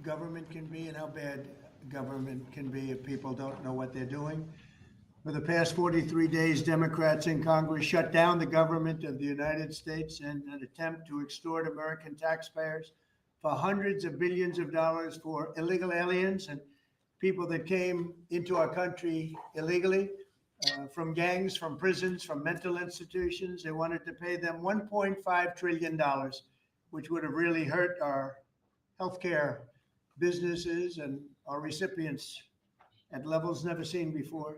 government can be and how bad government can be if people don't know what they're doing. For the past 43 days, Democrats in Congress shut down the government of the United States in an attempt to extort American taxpayers for hundreds of billions of dollars for illegal aliens and people that came into our country illegally from gangs, from prisons, from mental institutions. They wanted to pay them $1.5 trillion, which would have really hurt our healthcare businesses and our recipients at levels never seen before.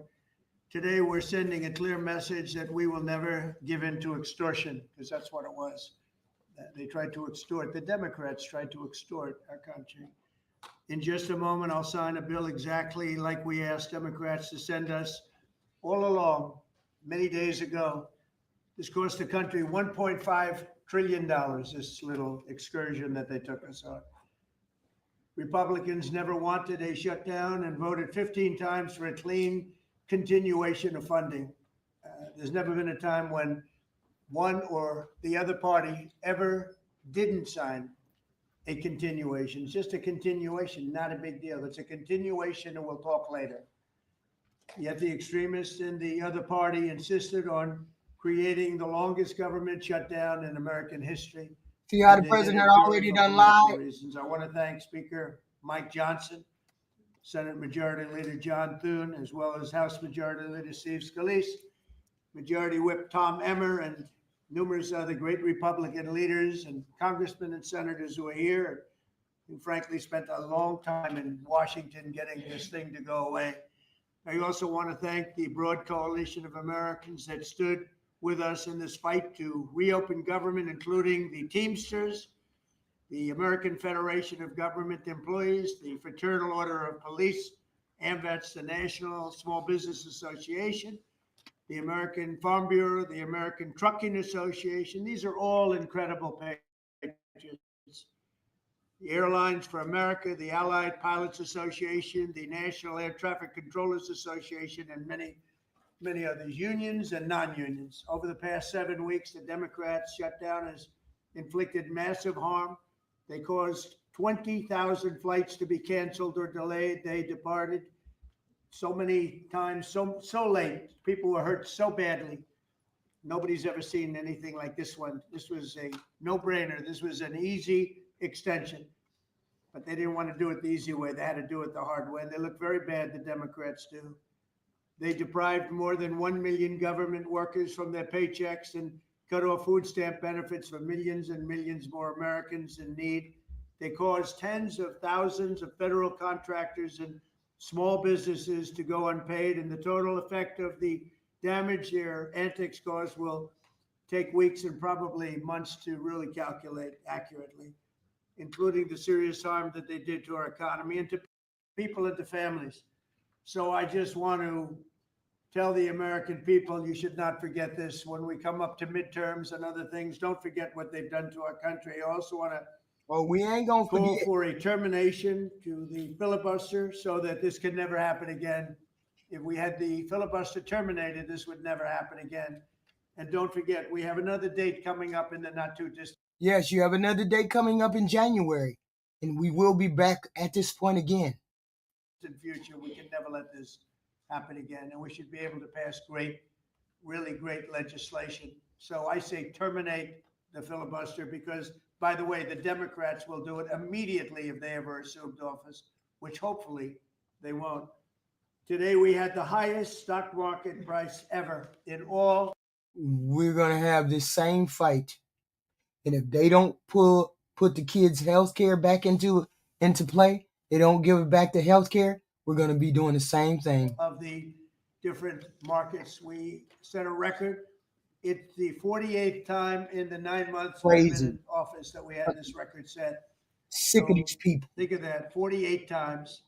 Today, we're sending a clear message that we will never give in to extortion, because that's what it was. They tried to extort, the Democrats tried to extort our country. In just a moment, I'll sign a bill exactly like we asked Democrats to send us all along, many days ago. This cost the country $1.5 trillion, this little excursion that they took us on. Republicans never wanted a shutdown and voted 15 times for a clean continuation of funding. There's never been a time when one or the other party ever didn't sign a continuation. It's just a continuation, not a big deal. It's a continuation, and we'll talk later. Yet the extremists in the other party insisted on creating the longest government shutdown in American history. See how the president already done lied? Reasons. I want to thank Speaker Mike Johnson, Senate Majority Leader John Thune, as well as House Majority Leader Steve Scalise, Majority Whip Tom Emmer, and numerous other great Republican leaders and congressmen and senators who are here, who frankly spent a long time in Washington getting this thing to go away. I also want to thank the broad coalition of Americans that stood with us in this fight to reopen government, including the Teamsters, the American Federation of Government Employees, the Fraternal Order of Police, AMVETS, the National Small Business Association, the American Farm Bureau, the American Trucking Association. These are all incredible patriots. The Airlines for America, the Allied Pilots Association, the National Air Traffic Controllers Association, and many others, unions and non-unions. Over the past 7 weeks, the Democrats' shutdown has inflicted massive harm. They caused 20,000 flights to be canceled or delayed. They departed so many times, so late. People were hurt so badly. Nobody's ever seen anything like this one. This was a no-brainer. This was an easy extension, but they didn't want to do it the easy way. They had to do it the hard way. And they look very bad, the Democrats do. They deprived more than 1 million government workers from their paychecks and cut off food stamp benefits for millions and millions more Americans in need. They caused tens of thousands of federal contractors and small businesses to go unpaid, and the total effect of the damage their antics caused will take weeks and probably months to really calculate accurately, including the serious harm that they did to our economy and to people and to families. So I just want to tell the American people, you should not forget this. When we come up to midterms and other things, don't forget what they've done to our country. I also want to we ain't gonna call forget. for a termination to the filibuster so that this can never happen again. If we had the filibuster terminated, this would never happen again. And don't forget, we have another date coming up in the not too distant. Yes, you have another date coming up in January, and we will be back at this point again. In future, we can never let this happen again, and we should be able to pass really great legislation. So I say terminate the filibuster because, by the way, the Democrats will do it immediately if they ever assumed office, which hopefully they won't. Today, we had the highest stock market price ever in all. We're going to have this same fight. And if they don't put the kids' health care back into play, they don't give it back to health care, we're going to be doing the same thing. Of the different markets, we set a record. It's the 48th time in the 9 months we've been in office that we had this record set. Sick of these people. Think of that, 48 times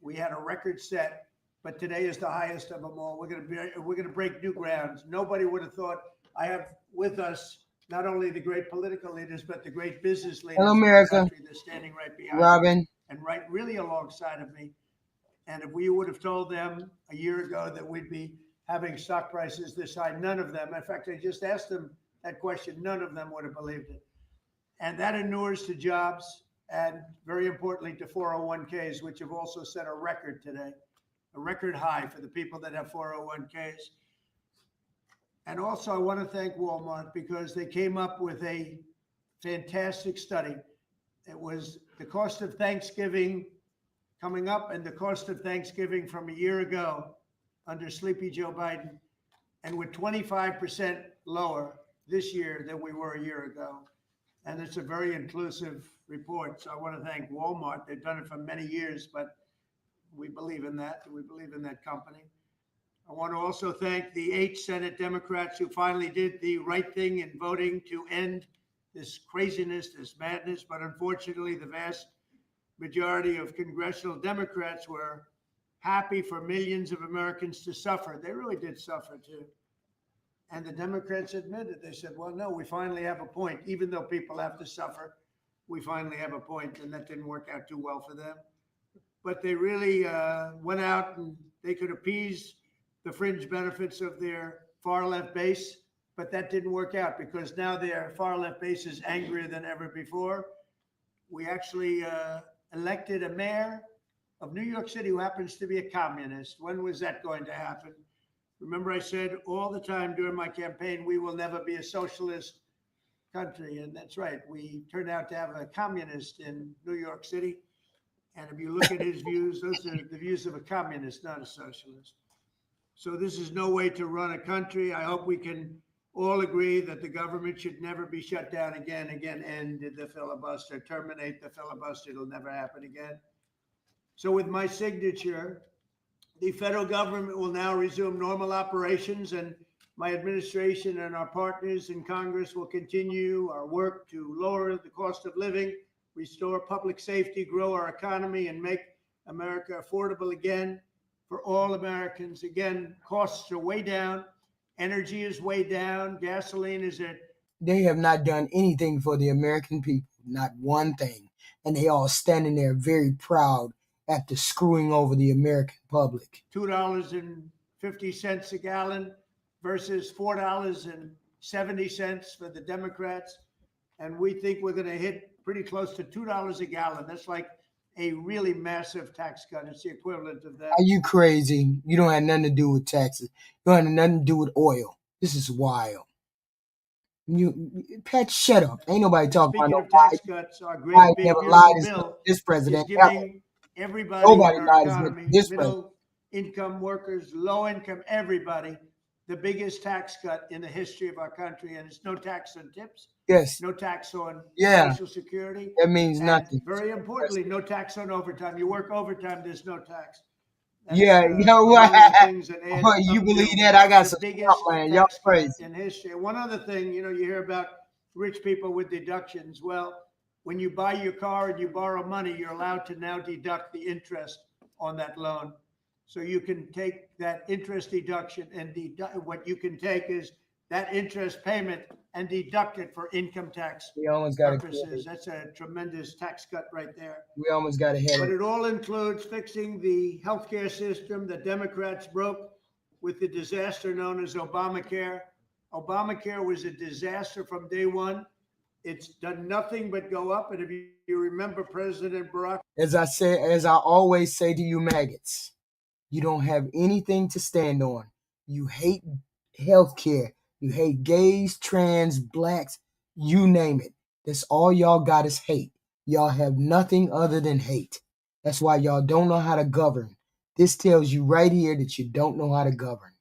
we had a record set, but today is the highest of them all. We're going to break new grounds. Nobody would have thought. I have with us not only the great political leaders, but the great business leaders. Hello, America. They're standing right behind Robin. me and really alongside of me. And if we would have told them a year ago that we'd be having stock prices this high, none of them, in fact, I just asked them that question, none of them would have believed it. And that inures to jobs. and very importantly to 401ks, which have also set a record today, a record high for the people that have 401ks. And also I want to thank Walmart because they came up with a fantastic study. It was the cost of Thanksgiving coming up and the cost of Thanksgiving from a year ago under Sleepy Joe Biden, and we're 25% lower this year than we were a year ago. And it's a very inclusive report. So I want to thank Walmart. They've done it for many years, but we believe in that. We believe in that company. I want to also thank the 8 Senate Democrats who finally did the right thing in voting to end this craziness, this madness. But unfortunately, the vast majority of congressional Democrats were happy for millions of Americans to suffer. They really did suffer too. And the Democrats admitted, they said, well, no, we finally have a point. Even though people have to suffer, we finally have a point. And that didn't work out too well for them. But they really went out and they could appease the fringe benefits of their far left base. But that didn't work out because now their far left base is angrier than ever before. We actually elected a mayor of New York City who happens to be a communist. When was that going to happen? Remember, I said all the time during my campaign, we will never be a socialist country. And that's right. We turned out to have a communist in New York City. And if you look at his views, those are the views of a communist, not a socialist. So this is no way to run a country. I hope we can all agree that the government should never be shut down again, end the filibuster, terminate the filibuster. It'll never happen again. So with my signature, the federal government will now resume normal operations, and my administration and our partners in Congress will continue our work to lower the cost of living, restore public safety, grow our economy, and make America affordable again for all Americans. Again, costs are way down. Energy is way down. Gasoline is at... They have not done anything for the American people, not one thing. And they all standing there very proud after screwing over the American public. $2.50 a gallon versus $4.70 for the Democrats. And we think we're going to hit pretty close to $2 a gallon. That's like a really massive tax cut. It's the equivalent of that. Are you crazy? You don't have nothing to do with taxes. You don't have nothing to do with oil. This is wild. Pat, shut up. Ain't nobody talking about no tax cuts. Our great big never bill this president is giving everybody nobody in our lied economy, this middle income workers, low income, everybody, the biggest tax cut in the history of our country. And it's no tax on tips. Yes. No tax on Yeah. Social Security. That means nothing. Very importantly, no tax on overtime. You work overtime, there's no tax. That's, you know what? You believe that? I got some man. Y'all crazy. In history. One other thing, you hear about rich people with deductions. Well, when you buy your car and you borrow money, you're allowed to now deduct the interest on that loan. So you can take that interest deduction and what you can take is that interest payment and deduct it for income tax purposes. That's a tremendous tax cut right there. We almost got ahead. But it all includes fixing the healthcare system that Democrats broke with the disaster known as Obamacare. Obamacare was a disaster from day one. It's done nothing but go up. And if you remember President Barack. As I always say to you maggots, you don't have anything to stand on. You hate healthcare. You hate gays, trans, blacks, you name it. That's all y'all got is hate. Y'all have nothing other than hate. That's why y'all don't know how to govern. This tells you right here that you don't know how to govern.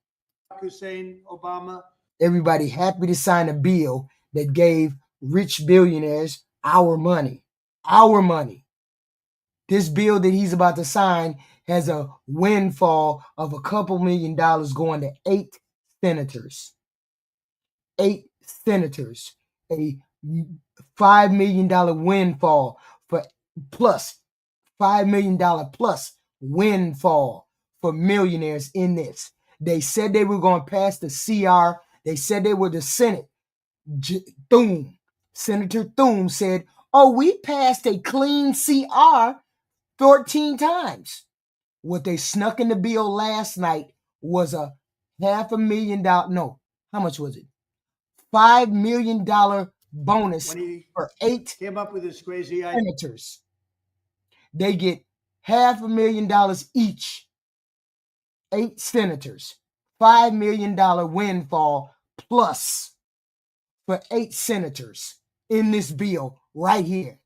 Hussein Obama. Everybody happy to sign a bill that gave rich billionaires our money. Our money. This bill that he's about to sign has a windfall of a couple $1 million going to 8 senators. 8 senators, a $5 million windfall for plus $5 million plus windfall for millionaires in this. They said they were going to pass the CR. They said they were the Senate. Thune, Senator Thune said, oh, we passed a clean CR 14 times. What they snuck in the bill last night was a $500,000. No, how much was it? $5 million bonus When he for 8 came up with this crazy idea, senators. They get $500,000 each. 8 senators. $5 million windfall plus for 8 senators in this bill right here.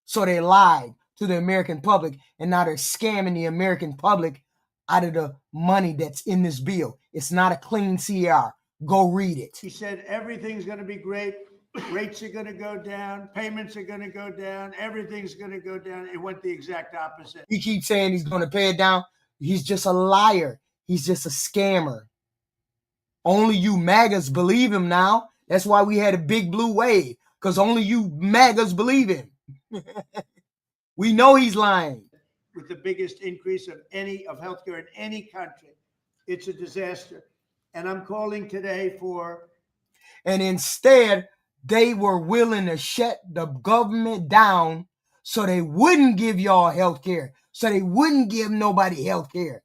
So they lied to the American public, and now they're scamming the American public out of the money that's in this bill. It's not a clean CR. Go read it. He said everything's going to be great. Rates are going to go down. Payments are going to go down. Everything's going to go down. It went the exact opposite. He keeps saying he's going to pay it down. He's just a liar. He's just a scammer. Only you MAGAs believe him now. That's why we had a big blue wave, because only you MAGAs believe him. We know he's lying. With the biggest increase of healthcare in any country, it's a disaster. And I'm calling today for. And instead, they were willing to shut the government down so they wouldn't give y'all health care, so they wouldn't give nobody health care.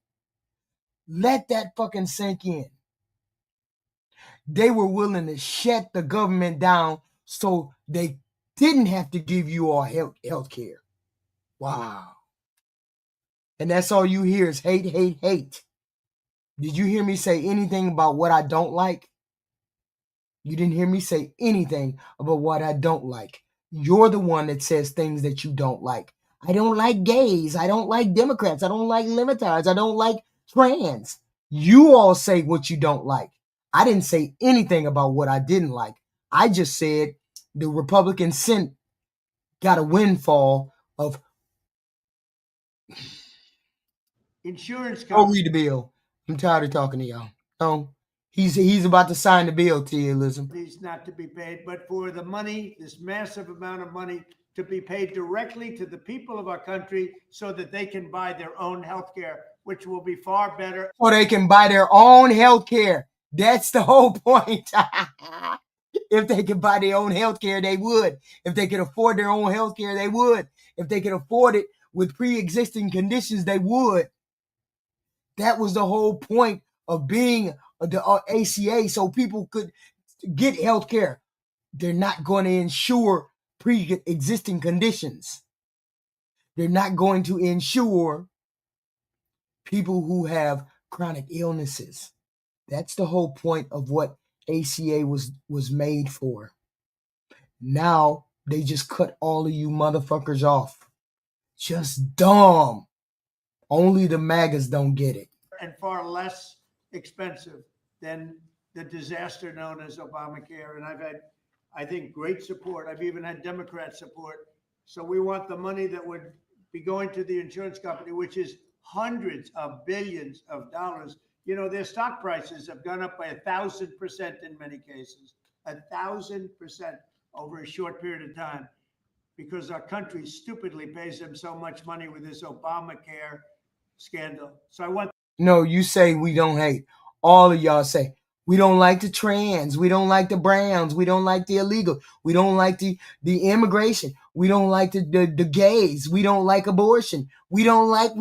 Let that fucking sink in. They were willing to shut the government down so they didn't have to give you all health care. Wow. And that's all you hear is hate, hate, hate. Did you hear me say anything about what I don't like? You didn't hear me say anything about what I don't like. You're the one that says things that you don't like. I don't like gays. I don't like Democrats. I don't like libertarians. I don't like trans. You all say what you don't like. I didn't say anything about what I didn't like. I just said the Republican Senate got a windfall of. Insurance Go companies. read the bill. I'm tired of talking to y'all. No, he's about to sign the bill to you, Elizabeth. These not to be paid, but for the money, this massive amount of money to be paid directly to the people of our country so that they can buy their own health care, which will be far better. So they can buy their own health care. That's the whole point. If they could buy their own health care, they would. If they could afford their own health care, they would. If they could afford it with pre-existing conditions, they would. That was the whole point of being the ACA, so people could get health care. They're not going to insure pre-existing conditions. They're not going to insure people who have chronic illnesses. That's the whole point of what ACA was made for. Now they just cut all of you motherfuckers off. Just dumb. Only the MAGAs don't get it. And far less expensive than the disaster known as Obamacare. And I've had, I think, great support. I've even had Democrat support. So we want the money that would be going to the insurance company, which is hundreds of billions of dollars. You know, their stock prices have gone up by 1,000% in many cases, 1,000% over a short period of time, because our country stupidly pays them so much money with this Obamacare scandal. So I want. No, you say we don't hate. All of y'all say we don't like the trans, we don't like the browns, we don't like the illegal, we don't like the immigration, we don't like the gays, we don't like abortion, we don't like.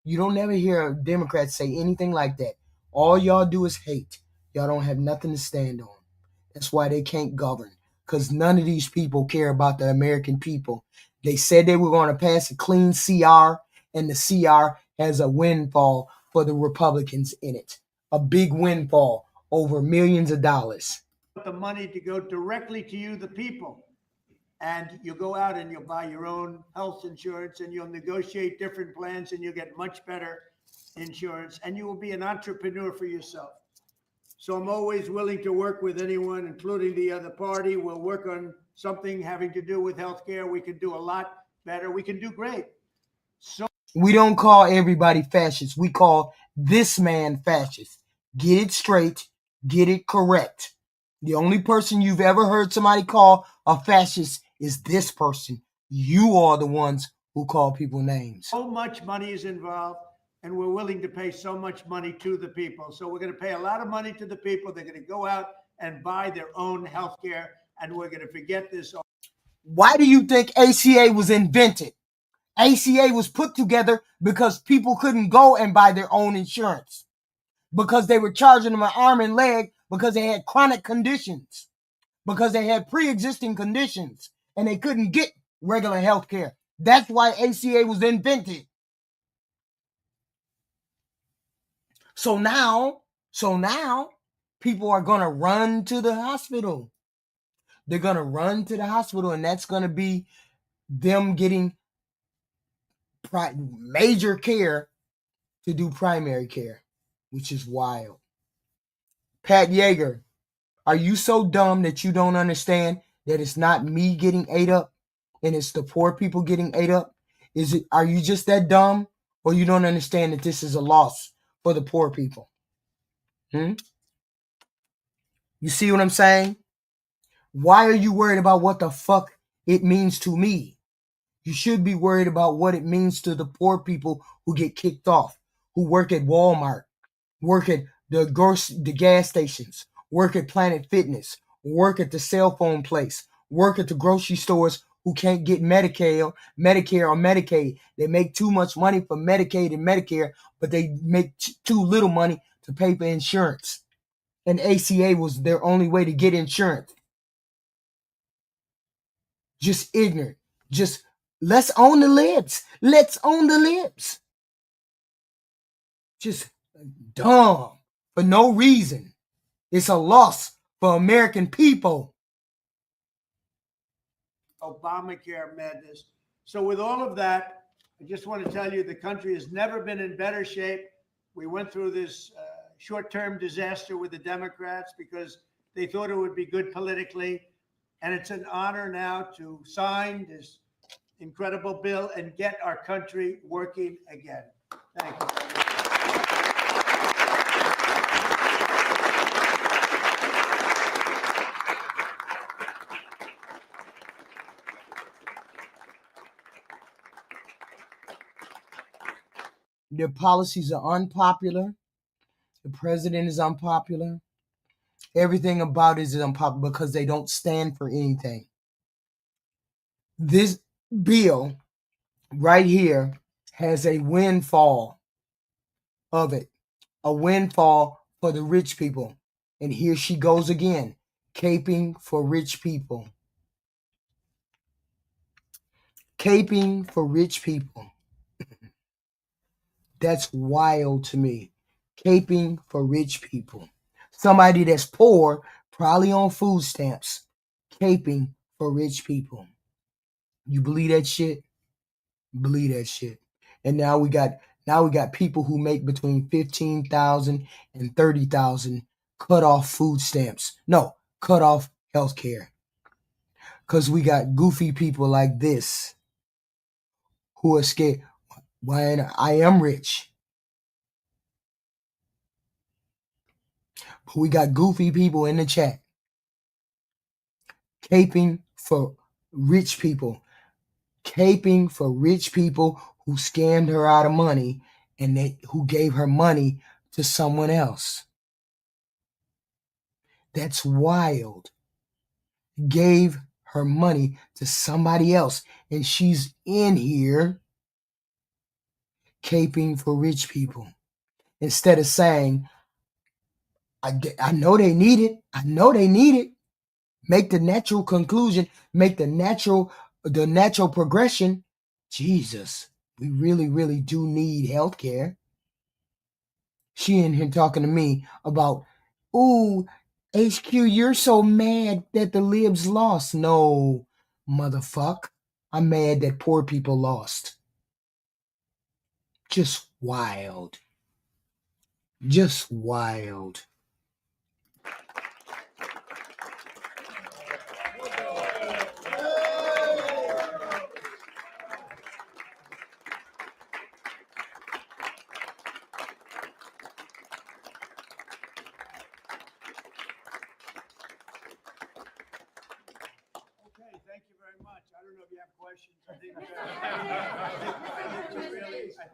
You don't never hear a Democrat say anything like that. All y'all do is hate. Y'all don't have nothing to stand on. That's why they can't govern, because none of these people care about the American people. They said they were going to pass a clean CR, and the CR has a windfall for the Republicans in it. A big windfall over millions of dollars. The money to go directly to you, the people. And you'll go out and you'll buy your own health insurance, and you'll negotiate different plans, and you'll get much better insurance, and you will be an entrepreneur for yourself. So I'm always willing to work with anyone, including the other party. We'll work on something having to do with healthcare. We can do a lot better. We can do great. So we don't call everybody fascist. We call this man fascist. Get it straight. Get it correct. The only person you've ever heard somebody call a fascist is this person. You are the ones who call people names. So much money is involved, and we're willing to pay so much money to the people. So we're going to pay a lot of money to the people. They're going to go out and buy their own health care, and we're going to forget this. Why do you think ACA was invented? ACA was put together because people couldn't go and buy their own insurance, because they were charging them an arm and leg because they had chronic conditions, because they had pre-existing conditions, and they couldn't get regular health care. That's why ACA was invented. So now people are going to run to the hospital. They're going to run to the hospital, and that's going to be them getting major care to do primary care, which is wild. Pat Yeager, are you so dumb that you don't understand that it's not me getting ate up and it's the poor people getting ate up? Are you just that dumb, or you don't understand that this is a loss for the poor people? You see what I'm saying? Why are you worried about what the fuck it means to me? You should be worried about what it means to the poor people who get kicked off, who work at Walmart, work at the gas stations, work at Planet Fitness, work at the cell phone place, work at the grocery stores, who can't get Medicare or Medicaid. They make too much money for Medicaid and Medicare, but they make too little money to pay for insurance. And ACA was their only way to get insurance. Just ignorant. Just let's own the libs. Let's own the libs. Just dumb for no reason. It's a loss for American people. Obamacare madness. So with all of that, I just want to tell you the country has never been in better shape. We went through this short-term disaster with the Democrats because they thought it would be good politically. And it's an honor now to sign this incredible bill and get our country working again. Thank you. Their policies are unpopular. The president is unpopular. Everything about it is unpopular because they don't stand for anything. This bill right here has a windfall of it, a windfall for the rich people. And here she goes again, caping for rich people. Caping for rich people. That's wild to me. Caping for rich people. Somebody that's poor, probably on food stamps, caping for rich people. You believe that shit? Believe that shit. And now we got people who make between 15,000 and 30,000 cut off food stamps. No, cut off health care. Because we got goofy people like this who are scared. When I am rich. But we got goofy people in the chat caping for rich people. Caping for rich people who scammed her out of money and who gave her money to someone else. That's wild. Gave her money to somebody else, and she's in here caping for rich people instead of saying, I know they need it. I know they need it. Make the natural conclusion, make the natural progression. Jesus, we really, really do need health care. She in here talking to me about, ooh, HQ, you're so mad that the libs lost. No, motherfuck. I'm mad that poor people lost. Just wild. Just wild. Thank you very much. I don't know if you have questions. I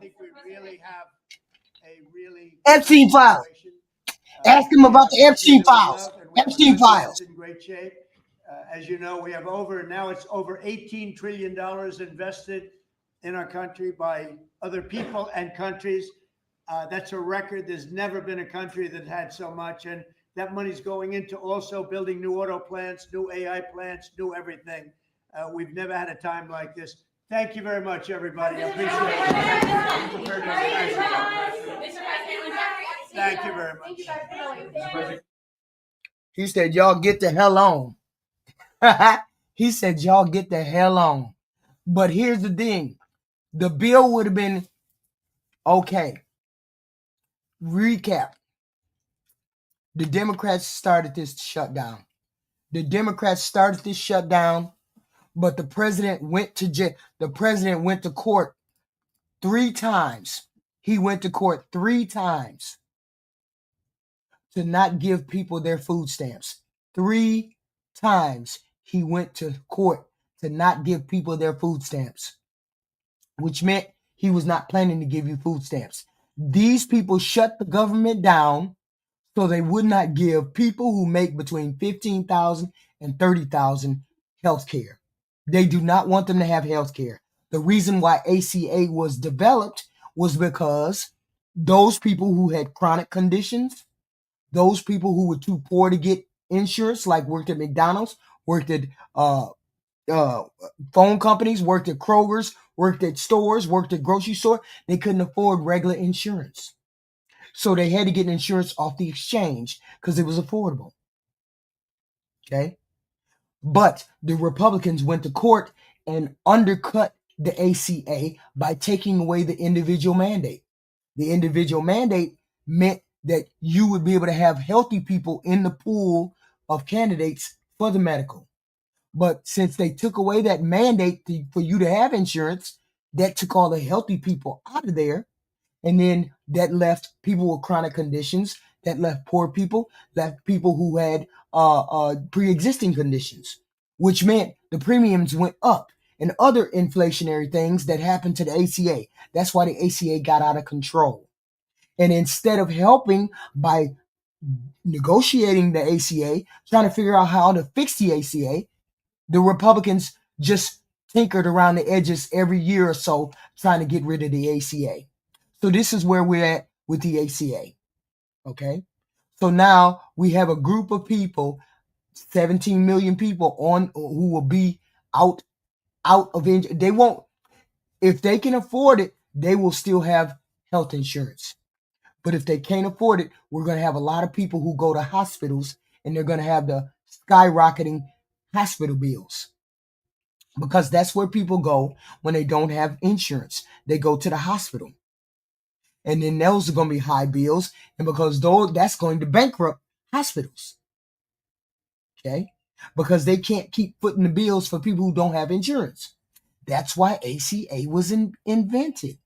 think we really have a really Epstein files. Ask him about the Epstein files. Epstein files. In great shape. As you know, we have it's over $18 trillion invested in our country by other people and countries. That's a record. There's never been a country that had so much. And That money's going into also building new auto plants, new AI plants, new everything. We've never had a time like this. Thank you very much, everybody. I appreciate it. Thank you very much. He said, y'all get the hell on. He said, y'all get the hell on. But here's the thing. The bill would have been okay. Recap. The Democrats started this shutdown. The Democrats started this shutdown, but the president went to jail. The president went to court 3 times. He went to court 3 times to not give people their food stamps. 3 times he went to court to not give people their food stamps, which meant he was not planning to give you food stamps. These people shut the government down so they would not give people who make between $15,000 and $30,000 health care. They do not want them to have health care. The reason why ACA was developed was because those people who had chronic conditions, those people who were too poor to get insurance, like worked at McDonald's, worked at phone companies, worked at Kroger's, worked at stores, worked at grocery store, they couldn't afford regular insurance. So they had to get insurance off the exchange because it was affordable. Okay. But the Republicans went to court and undercut the ACA by taking away the individual mandate. The individual mandate meant that you would be able to have healthy people in the pool of candidates for the medical. But since they took away that mandate for you to have insurance, that took all the healthy people out of there. And then that left people with chronic conditions, that left poor people, left people who had pre-existing conditions, which meant the premiums went up and other inflationary things that happened to the ACA. That's why the ACA got out of control. And instead of helping by negotiating the ACA, trying to figure out how to fix the ACA, the Republicans just tinkered around the edges every year or so trying to get rid of the ACA. So this is where we're at with the ACA. Okay. So now we have a group of people, 17 million people who will be out of injury. They won't, if they can afford it, they will still have health insurance. But if they can't afford it, we're going to have a lot of people who go to hospitals and they're going to have the skyrocketing hospital bills. Because that's where people go when they don't have insurance. They go to the hospital. And then those are going to be high bills. And because that's going to bankrupt hospitals. Okay? Because they can't keep footing the bills for people who don't have insurance. That's why ACA was invented,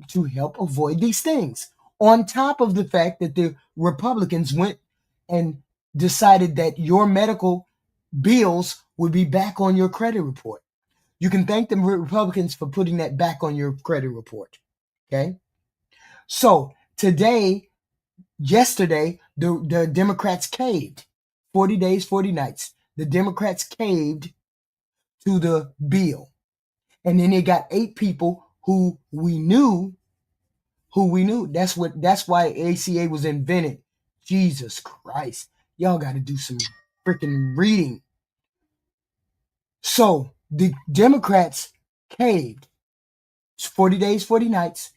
to help avoid these things. On top of the fact that the Republicans went and decided that your medical bills would be back on your credit report. You can thank the Republicans for putting that back on your credit report. Okay? So yesterday, the Democrats caved. 40 days, 40 nights. The Democrats caved to the bill. And then they got 8 people who we knew. That's why ACA was invented. Jesus Christ. Y'all got to do some freaking reading. So the Democrats caved. It's 40 days, 40 nights.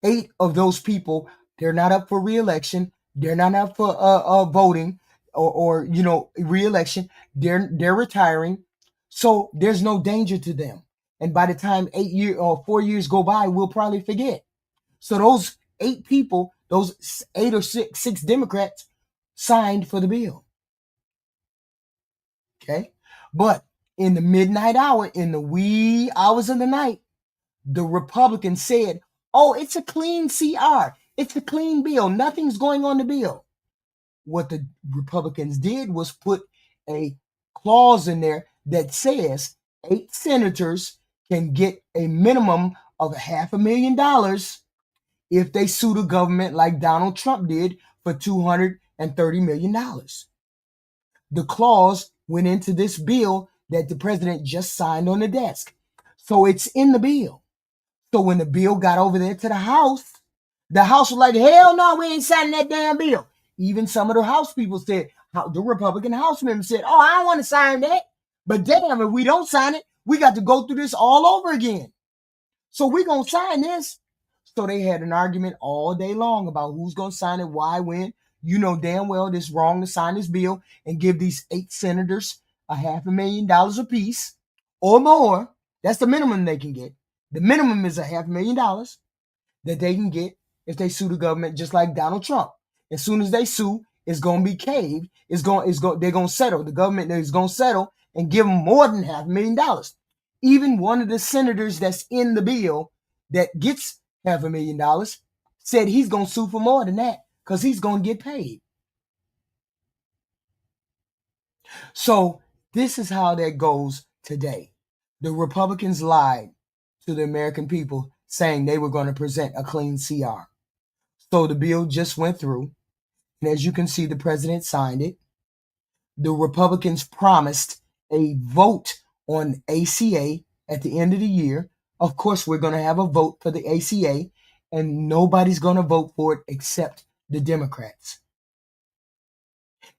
8 of those people, they're not up for re-election. They're not up for voting or re-election. They're retiring. So there's no danger to them. And by the time 4 years go by, we'll probably forget. So those 8 people, those 8 or 6 Democrats signed for the bill. Okay. But in the midnight hour, in the wee hours of the night, the Republicans said, oh, it's a clean CR. It's a clean bill. Nothing's going on the bill. What the Republicans did was put a clause in there that says 8 senators can get a minimum of $500,000 if they sue the government like Donald Trump did for $230 million. The clause went into this bill that the president just signed on the desk. So it's in the bill. So when the bill got over there to the House was like, hell no, we ain't signing that damn bill. Even some of the House people said, the Republican House member said, oh, I don't want to sign that. But damn, if we don't sign it, we got to go through this all over again. So we're going to sign this. So they had an argument all day long about who's going to sign it, why, when. You know damn well it's wrong to sign this bill and give these 8 senators $500,000 apiece or more. That's the minimum they can get. The minimum is $500,000 that they can get if they sue the government, just like Donald Trump. As soon as they sue, it's going to be caved. They're going to settle. The government is going to settle and give them more than $500,000. Even one of the senators that's in the bill that gets $500,000 said he's going to sue for more than that because he's going to get paid. So this is how that goes today. The Republicans lied to the American people saying they were going to present a clean CR. So the bill just went through. And as you can see, the president signed it. The Republicans promised a vote on ACA at the end of the year. Of course, we're going to have a vote for the ACA, and nobody's going to vote for it except the Democrats.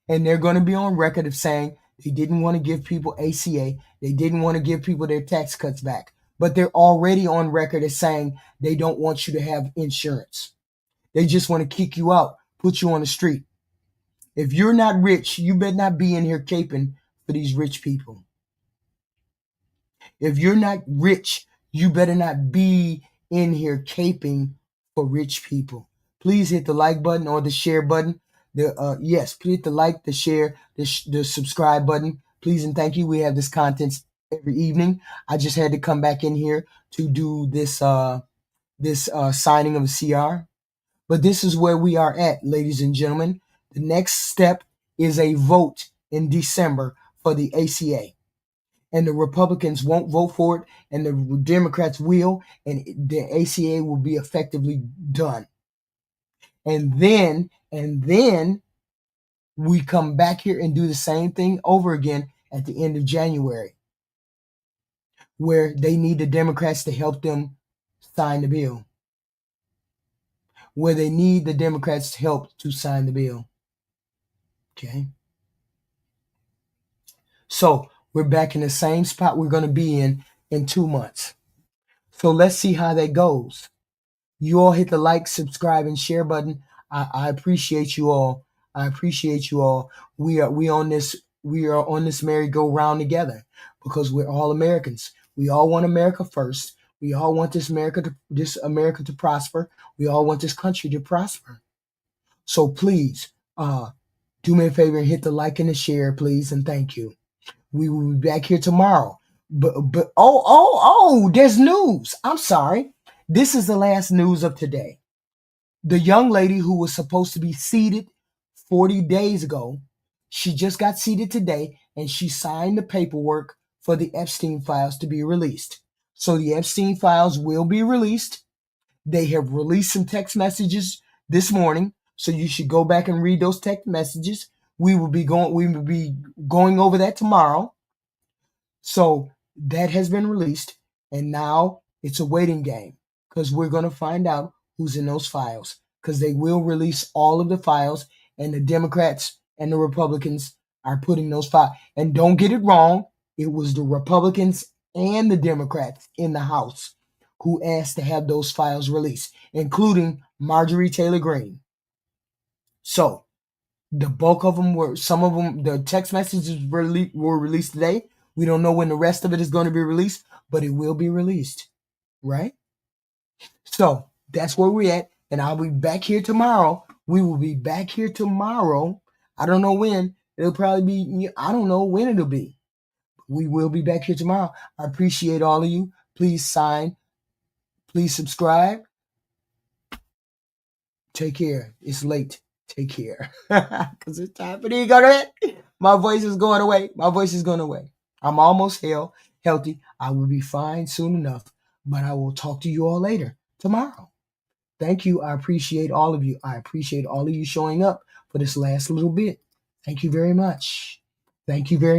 And they're going to be on record of saying they didn't want to give people ACA. They didn't want to give people their tax cuts back. But they're already on record as saying they don't want you to have insurance. They just want to kick you out, put you on the street. If you're not rich, you better not be in here caping for these rich people. If you're not rich, you better not be in here caping for rich people. Please hit the like button or the share button. Yes, please hit the like, the share, the subscribe button. Please and thank you. We have this content every evening. I just had to come back in here to do this signing of a CR. But this is where we are at, ladies and gentlemen. The next step is a vote in December for the ACA. And the Republicans won't vote for it, and the Democrats will, and the ACA will be effectively done. And then we come back here and do the same thing over again at the end of January, where they need the Democrats to help them sign the bill. Where they need the Democrats' help to sign the bill. Okay? So we're back in the same spot we're going to be in 2 months. So let's see how that goes. You all hit the like, subscribe, and share button. I appreciate you all. I appreciate you all. We are on this merry-go-round together because we're all Americans. We all want America first. We all want this America to prosper. We all want this country to prosper. So please, do me a favor and hit the like and the share, please, and thank you. We will be back here tomorrow. But there's news. I'm sorry. This is the last news of today. The young lady who was supposed to be seated 40 days ago, she just got seated today, and she signed the paperwork for the Epstein files to be released. So the Epstein files will be released. They have released some text messages this morning, so you should go back and read those text messages. We will be going over that tomorrow. So that has been released, and now it's a waiting game because we're going to find out who's in those files, because they will release all of the files, and the Democrats and the Republicans are putting those files. And don't get it wrong, it was the Republicans and the Democrats in the House who asked to have those files released, including Marjorie Taylor Greene. So the bulk of them some of them, the text messages were released today. We don't know when the rest of it is going to be released, but it will be released, right? So that's where we're at, and I'll be back here tomorrow. We will be back here tomorrow. I don't know when. It'll probably be, I don't know when it'll be. We will be back here tomorrow. I appreciate all of you. Please sign. Please subscribe. Take care. It's late. Take care. Because it's time for the ego. My voice is going away. My voice is going away. I'm almost healthy. I will be fine soon enough. But I will talk to you all later tomorrow. Thank you. I appreciate all of you. I appreciate all of you showing up for this last little bit. Thank you very much. Thank you very much.